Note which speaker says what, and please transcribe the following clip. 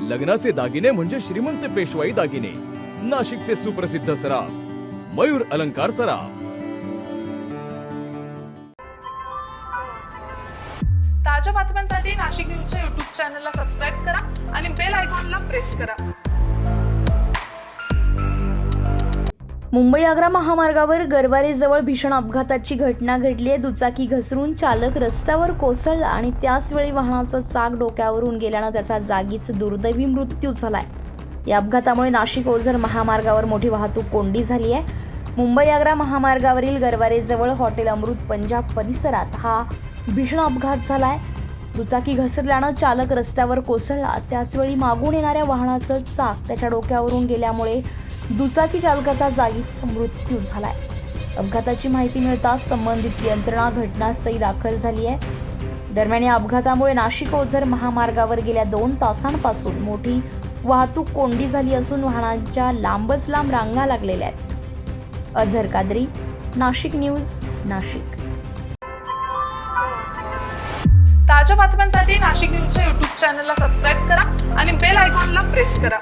Speaker 1: लग्नाचे दागिने म्हणजे श्रीमंत पेशवाई दागिने, नाशिकचे सुप्रसिद्ध सराफ मयूर अलंकार सराफ।
Speaker 2: ताज्या बातम्यांसाठी नाशिक न्यूजच्या YouTube चॅनलला सबस्क्राईब करा आणि बेल आयकॉनला प्रेस करा।
Speaker 3: मुंबई आग्रा महामार्गावर गरवारेजवळ भीषण अपघाताची घटना घडली आहे। दुचाकी घसरून चालक रस्त्यावर कोसळला आणि त्याच वेळी वाहनाचं चाक डोक्यावरून गेल्यानं त्याचा जागीच दुर्दैवी मृत्यू झालाय। या अपघातामुळे नाशिक ओझर महामार्गावर मोठी वाहतूक कोंडी झाली आहे। मुंबई आग्रा महामार्गावरील गरवारेजवळ हॉटेल अमृत पंजाब परिसरात हा भीषण अपघात झालाय। दुचाकी घसरल्यानं चालक रस्त्यावर कोसळला, त्याचवेळी मागून येणाऱ्या वाहनाचं चाक त्याच्या डोक्यावरून गेल्यामुळे दुचाकी चालकाचा जागीच मृत्यू झालाय। अपघाताची माहिती मिळताच संबंधित यंत्रणा घटनास्थळी दाखल झाली आहे। दरम्यान या अपघातामुळे नाशिक ओझर महामार्गावर गेल्या 2 तासांपासून मोठी वाहतूक कोंडी झाली असून वाहनांच्या लांबच लांब रांगा लागलेल्या आहेत। अझर कादरी, नाशिक न्यूज, नाशिक।
Speaker 2: ताज्या बातम्यांसाठी नाशिक न्यूजच्या YouTube चॅनलला सबस्क्राईब करा आणि बेल आयकॉनला प्रेस करा।